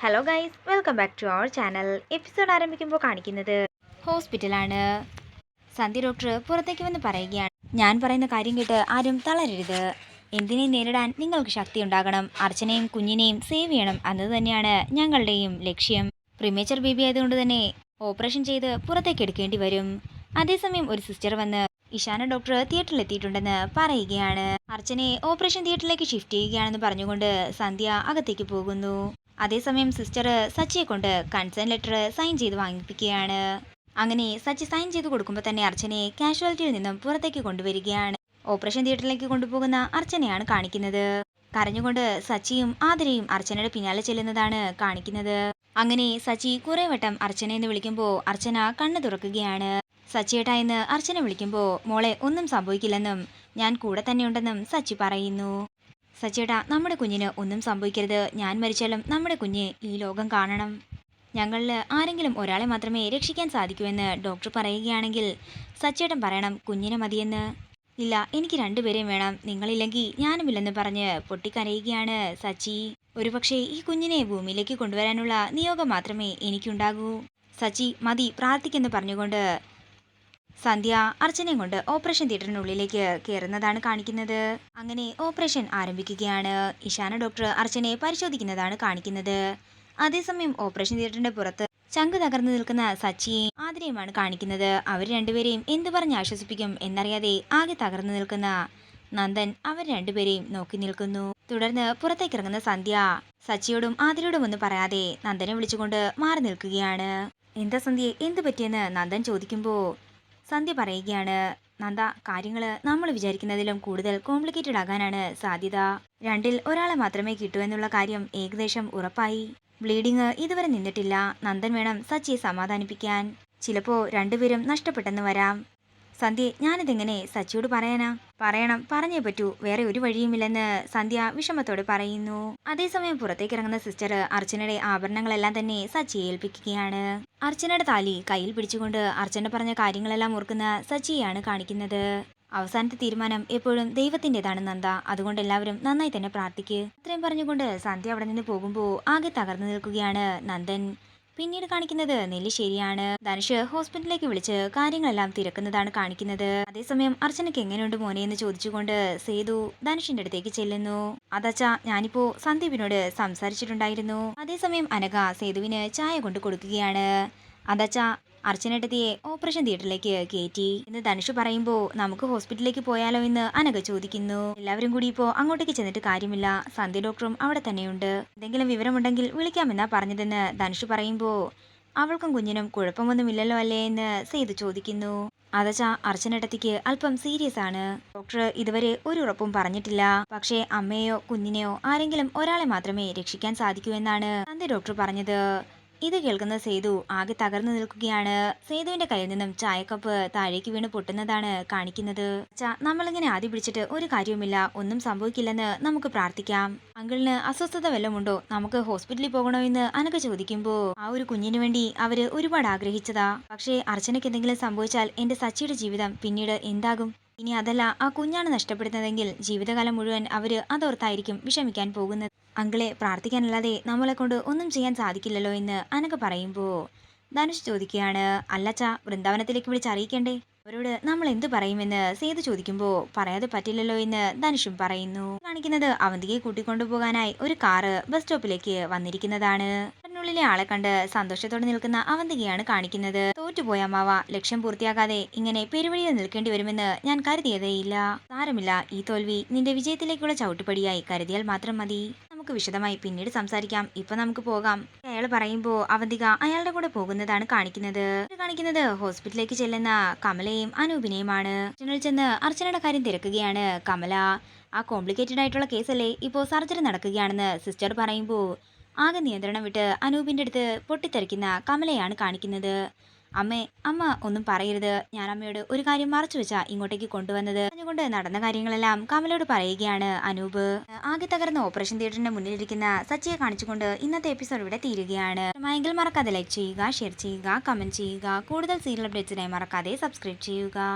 Hello guys, welcome back to our channel. Episode ആരംഭിക്കുമ്പോൾ കാണിക്കുന്നത് ഹോസ്പിറ്റലാണ്. സന്ധ്യ ഡോക്ടർ പുറത്തേക്ക് വന്ന് പറയുകയാണ്, ഞാൻ പറയുന്ന കാര്യം കേട്ട് ആരും തളരരുത്. എന്തിനേയും നേരിടാൻ നിങ്ങൾക്ക് ശക്തി ഉണ്ടാകണം. അർച്ചനയും കുഞ്ഞിനെയും സേവ് ചെയ്യണം എന്നത് തന്നെയാണ് ഞങ്ങളുടെയും ലക്ഷ്യം. പ്രിമേച്ചർ ബേബി ആയതുകൊണ്ട് തന്നെ ഓപ്പറേഷൻ ചെയ്ത് പുറത്തേക്ക് എടുക്കേണ്ടി വരും. അതേസമയം ഒരു സിസ്റ്റർ വന്ന് ഇഷാന ഡോക്ടർ തിയേറ്ററിൽ എത്തിയിട്ടുണ്ടെന്ന് പറയുകയാണ്. അർച്ചനയെ ഓപ്പറേഷൻ തിയേറ്ററിലേക്ക് ഷിഫ്റ്റ് ചെയ്യുകയാണെന്ന് പറഞ്ഞുകൊണ്ട് സന്ധ്യ അകത്തേക്ക് പോകുന്നു. അതേസമയം സിസ്റ്റർ സച്ചിയെ കൊണ്ട് കൺസേൺ ലെറ്റർ സൈൻ ചെയ്ത് വാങ്ങിപ്പിക്കുകയാണ്. അങ്ങനെ സച്ചി സൈൻ ചെയ്ത് കൊടുക്കുമ്പോൾ തന്നെ അർച്ചനയെ കാഷ്വാലിറ്റിയിൽ നിന്നും പുറത്തേക്ക് കൊണ്ടുവരികയാണ്. ഓപ്പറേഷൻ തിയേറ്ററിലേക്ക് കൊണ്ടുപോകുന്ന അർച്ചനയാണ് കാണിക്കുന്നത്. കരഞ്ഞുകൊണ്ട് സച്ചിയും ആതിരയും അർച്ചനയുടെ പിന്നാലെ ചെല്ലുന്നതാണ് കാണിക്കുന്നത്. അങ്ങനെ സച്ചി കുറെ വട്ടം അർച്ചന എന്ന് വിളിക്കുമ്പോൾ അർച്ചന കണ്ണു തുറക്കുകയാണ്. സച്ചിയേട്ടാ എന്ന് അർച്ചന വിളിക്കുമ്പോൾ മോളെ ഒന്നും സംഭവിക്കില്ലെന്നും ഞാൻ കൂടെ തന്നെ ഉണ്ടെന്നും സച്ചി പറയുന്നു. സച്ചിയേട്ടാ, നമ്മുടെ കുഞ്ഞിന് ഒന്നും സംഭവിക്കരുത്. ഞാൻ മരിച്ചാലും നമ്മുടെ കുഞ്ഞ് ഈ ലോകം കാണണം. ഞങ്ങളിൽ ആരെങ്കിലും ഒരാളെ മാത്രമേ രക്ഷിക്കാൻ സാധിക്കൂ ഡോക്ടർ പറയുകയാണെങ്കിൽ സച്ചിയേട്ടൻ പറയണം കുഞ്ഞിനെ മതിയെന്ന്. ഇല്ല, എനിക്ക് രണ്ടുപേരെയും വേണം, നിങ്ങളില്ലെങ്കിൽ ഞാനുമില്ലെന്ന് പറഞ്ഞ് പൊട്ടിക്കരയുകയാണ് സച്ചി. ഒരുപക്ഷെ ഈ കുഞ്ഞിനെ ഭൂമിയിലേക്ക് കൊണ്ടുവരാനുള്ള നിയോഗം മാത്രമേ എനിക്കുണ്ടാകൂ. സച്ചി മതി, പ്രാർത്ഥിക്കെന്ന് പറഞ്ഞുകൊണ്ട് സന്ധ്യ അർച്ചനയും കൊണ്ട് ഓപ്പറേഷൻ തിയേറ്ററിനുള്ളിലേക്ക് കയറുന്നതാണ് കാണിക്കുന്നത്. അങ്ങനെ ഓപ്പറേഷൻ ആരംഭിക്കുകയാണ്. ഇഷാന ഡോക്ടർ അർച്ചനയെ പരിശോധിക്കുന്നതാണ് കാണിക്കുന്നത്. അതേസമയം ഓപ്പറേഷൻ തിയേറ്ററിന്റെ പുറത്ത് ചങ്ക് തകർന്നു നിൽക്കുന്ന സച്ചിയെയും ആതിരയുമാണ് കാണിക്കുന്നത്. അവർ രണ്ടുപേരെയും എന്തു പറഞ്ഞ് ആശ്വസിപ്പിക്കും എന്നറിയാതെ ആകെ തകർന്നു നിൽക്കുന്ന നന്ദൻ അവർ രണ്ടുപേരെയും നോക്കി നിൽക്കുന്നു. തുടർന്ന് പുറത്തേക്ക് ഇറങ്ങുന്ന സന്ധ്യ സച്ചിയോടും ആതിരയോടും ഒന്നും പറയാതെ നന്ദനെ വിളിച്ചുകൊണ്ട് മാറി നിൽക്കുകയാണ്. എന്താ സന്ധ്യ, എന്തു പറ്റിയെന്ന് നന്ദൻ ചോദിക്കുമ്പോൾ സന്ധ്യ പറയുകയാണ്, നന്ദ, കാര്യങ്ങൾ നമ്മൾ വിചാരിക്കുന്നതിലും കൂടുതൽ കോംപ്ലിക്കേറ്റഡ് ആകാനാണ് സാധ്യത. രണ്ടിൽ ഒരാളെ മാത്രമേ കിട്ടൂ എന്നുള്ള കാര്യം ഏകദേശം ഉറപ്പായി. ബ്ലീഡിങ് ഇതുവരെ നിന്നിട്ടില്ല. നന്ദൻ വേണം സച്ചിയെ സമാധാനിപ്പിക്കാൻ. ചിലപ്പോൾ രണ്ടുപേരും നഷ്ടപ്പെട്ടെന്ന് വരാം. സന്ധ്യ, ഞാനിതെങ്ങനെ സച്ചിയോട് പറയണം, പറഞ്ഞേ പറ്റൂ, വേറെ ഒരു വഴിയുമില്ലെന്ന് സന്ധ്യ വിഷമത്തോടെ പറയുന്നു. അതേസമയം പുറത്തേക്ക് ഇറങ്ങുന്ന സിസ്റ്റർ അർച്ചനയുടെ ആഭരണങ്ങളെല്ലാം തന്നെ സച്ചിയെ ഏൽപ്പിക്കുകയാണ്. അർച്ചനയുടെ താലി കയ്യിൽ പിടിച്ചുകൊണ്ട് അർച്ചന പറഞ്ഞ കാര്യങ്ങളെല്ലാം ഓർക്കുന്ന സച്ചിയെയാണ് കാണിക്കുന്നത്. അവസാനത്തെ തീരുമാനം എപ്പോഴും ദൈവത്തിൻ്റെതാണ് നന്ദ, അതുകൊണ്ട് എല്ലാവരും നന്നായി തന്നെ പ്രാർത്ഥിക്ക്. അത്രയും പറഞ്ഞുകൊണ്ട് സന്ധ്യ അവിടെ നിന്ന് പോകുമ്പോൾ ആകെ തകർന്നു നിൽക്കുകയാണ് നന്ദൻ. പിന്നീട് കാണിക്കുന്നത് നെല്ലിശ്ശേരിയാണ്. ധനുഷ് ഹോസ്പിറ്റലിലേക്ക് വിളിച്ച് കാര്യങ്ങളെല്ലാം തിരക്കുന്നതാണ് കാണിക്കുന്നത്. അതേസമയം അർച്ചനയ്ക്ക് എങ്ങനെയുണ്ട് മോനെ എന്ന് ചോദിച്ചുകൊണ്ട് സേതു ധനുഷിന്റെ അടുത്തേക്ക് ചെല്ലുന്നു. അതച്ചാ, ഞാനിപ്പോ സന്ദീപിനോട് സംസാരിച്ചിട്ടുണ്ടായിരുന്നു. അതേസമയം അനഘ സേതുവിന് ചായ കൊണ്ട് കൊടുക്കുകയാണ്. അതച്ചാ, അർച്ചനേട്ടത്തിയെ ഓപ്പറേഷൻ തിയേറ്ററിലേക്ക് കയറ്റി എന്ന് ധനുഷ് പറയുമ്പോൾ നമുക്ക് ഹോസ്പിറ്റലിലേക്ക് പോയാലോ എന്ന് അനഘ ചോദിക്കുന്നു. എല്ലാവരും കൂടി ഇപ്പോൾ അങ്ങോട്ടേക്ക് ചെന്നിട്ട് കാര്യമില്ല, സന്ധ്യ ഡോക്ടറും അവിടെ തന്നെയുണ്ട്, എന്തെങ്കിലും വിവരമുണ്ടെങ്കിൽ വിളിക്കാമെന്നാ പറഞ്ഞതെന്ന് ധനുഷ് പറയുമ്പോൾ അവൾക്കും കുഞ്ഞിനും കുഴപ്പമൊന്നുമില്ലല്ലോ അല്ലേ എന്ന് സേതു ചോദിക്കുന്നു. അതച്ചാ, അർച്ചനേട്ടത്തിക്ക് അല്പം സീരിയസ് ആണ്. ഡോക്ടർ ഇതുവരെ ഒരു ഉറപ്പും പറഞ്ഞിട്ടില്ല. പക്ഷേ അമ്മയെയോ കുഞ്ഞിനെയോ ആരെങ്കിലും ഒരാളെ മാത്രമേ രക്ഷിക്കാൻ സാധിക്കൂ എന്നാണ് സന്ധ്യ ഡോക്ടർ പറഞ്ഞത്. ഇത് കേൾക്കുന്ന സേതു ആകെ തകർന്നു നിൽക്കുകയാണ്. സേതുവിന്റെ കയ്യിൽ നിന്നും ചായക്കപ്പ് താഴേക്ക് വീണ് പൊട്ടുന്നതാണ് കാണിക്കുന്നത്. നമ്മളിങ്ങനെ ആദ്യം പിടിച്ചിട്ട് ഒരു കാര്യവുമില്ല, ഒന്നും സംഭവിക്കില്ലെന്ന് നമുക്ക് പ്രാർത്ഥിക്കാം. അങ്കിളിന് അസ്വസ്ഥത വല്ലതുമുണ്ടോ, നമുക്ക് ഹോസ്പിറ്റലിൽ പോകണോ എന്ന് അനഘ ചോദിക്കുമ്പോൾ ആ ഒരു കുഞ്ഞിനു വേണ്ടി അവര് ഒരുപാട് ആഗ്രഹിച്ചതാ. പക്ഷേ അർച്ചനയ്ക്ക് എന്തെങ്കിലും സംഭവിച്ചാൽ എന്റെ സച്ചിയുടെ ജീവിതം പിന്നീട് എന്താകും? ഇനി അതല്ല ആ കുഞ്ഞാണ് നഷ്ടപ്പെടുന്നതെങ്കിൽ ജീവിതകാലം മുഴുവൻ അവര് അതോർത്തായിരിക്കും വിഷമിക്കാൻ പോകുന്നത്. അങ്കിളെ പ്രാർത്ഥിക്കാനല്ലാതെ നമ്മളെ കൊണ്ട് ഒന്നും ചെയ്യാൻ സാധിക്കില്ലല്ലോ എന്ന് അനഘ പറയുമ്പോൾ ധനുഷ് ചോദിക്കുകയാണ്, അല്ലച്ചാ, വൃന്ദാവനത്തിലേക്ക് വിളിച്ചറിയിക്കണ്ടേ? അവരോട് നമ്മൾ എന്ത് പറയുമെന്ന് സേതു ചോദിക്കുമ്പോൾ പറയാതെ പറ്റില്ലല്ലോ എന്ന് ധനുഷും പറയുന്നു. കാണിക്കുന്നത് അവന്തികയെ കൂട്ടിക്കൊണ്ടുപോകാനായി ഒരു കാറ് ബസ് സ്റ്റോപ്പിലേക്ക് വന്നിരിക്കുന്നതാണ്. ുള്ളിലെ ആളെ കണ്ട് സന്തോഷത്തോടെ നിൽക്കുന്ന അവന്തികയാണ് കാണിക്കുന്നത്. തോറ്റുപോയ അമ്മാവ, ലക്ഷ്യം പൂർത്തിയാകാതെ ഇങ്ങനെ പെരുവഴിയിൽ നിൽക്കേണ്ടി വരുമെന്ന് ഞാൻ കരുതിയതേയില്ല. സാരമില്ല, ഈ തോൽവി നിന്റെ വിജയത്തിലേക്കുള്ള ചവിട്ടുപടിയായി കരുതിയാൽ മാത്രം മതി. നമുക്ക് വിശദമായി പിന്നീട് സംസാരിക്കാം, ഇപ്പൊ നമുക്ക് പോകാം. അയാൾ പറയുമ്പോൾ അവന്തിക അയാളുടെ കൂടെ പോകുന്നതാണ് കാണിക്കുന്നത് ഹോസ്പിറ്റലിലേക്ക് ചെല്ലുന്ന കമലയും അനൂപിനെയുമാണ്. ചെന്ന് അർച്ചനയുടെ കാര്യം തിരക്കുകയാണ് കമല. ആ കോംപ്ലിക്കേറ്റഡ് ആയിട്ടുള്ള കേസല്ലേ, ഇപ്പോൾ സർജറി നടക്കുകയാണെന്ന് സിസ്റ്റർ പറയുമ്പോൾ ആകെ നിയന്ത്രണം വിട്ട് അനൂപിന്റെ അടുത്ത് പൊട്ടിത്തെറിക്കുന്ന കമലയാണ് കാണിക്കുന്നത്. അമ്മ ഒന്നും പറയരുത്, ഞാൻ അമ്മയോട് ഒരു കാര്യം മറച്ചു വെച്ചാ ഇങ്ങോട്ടേക്ക് കൊണ്ടുവന്നത്. അതുകൊണ്ട് നടന്ന കാര്യങ്ങളെല്ലാം കമലയോട് പറയുകയാണ് അനൂപ്. ആകെ തകർന്ന ഓപ്പറേഷൻ തിയേറ്ററിന്റെ മുന്നിലിരിക്കുന്ന സച്ചിയെ കാണിച്ചുകൊണ്ട് ഇന്നത്തെ എപ്പിസോഡ് ഇവിടെ തീരുകയാണ്. എങ്കിൽ മറക്കാതെ ലൈക്ക് ചെയ്യുക, ഷെയർ ചെയ്യുക, കമന്റ് ചെയ്യുക. കൂടുതൽ സീരിയൽ അപ്ഡേറ്റ്സിനായി മറക്കാതെ സബ്സ്ക്രൈബ് ചെയ്യുക.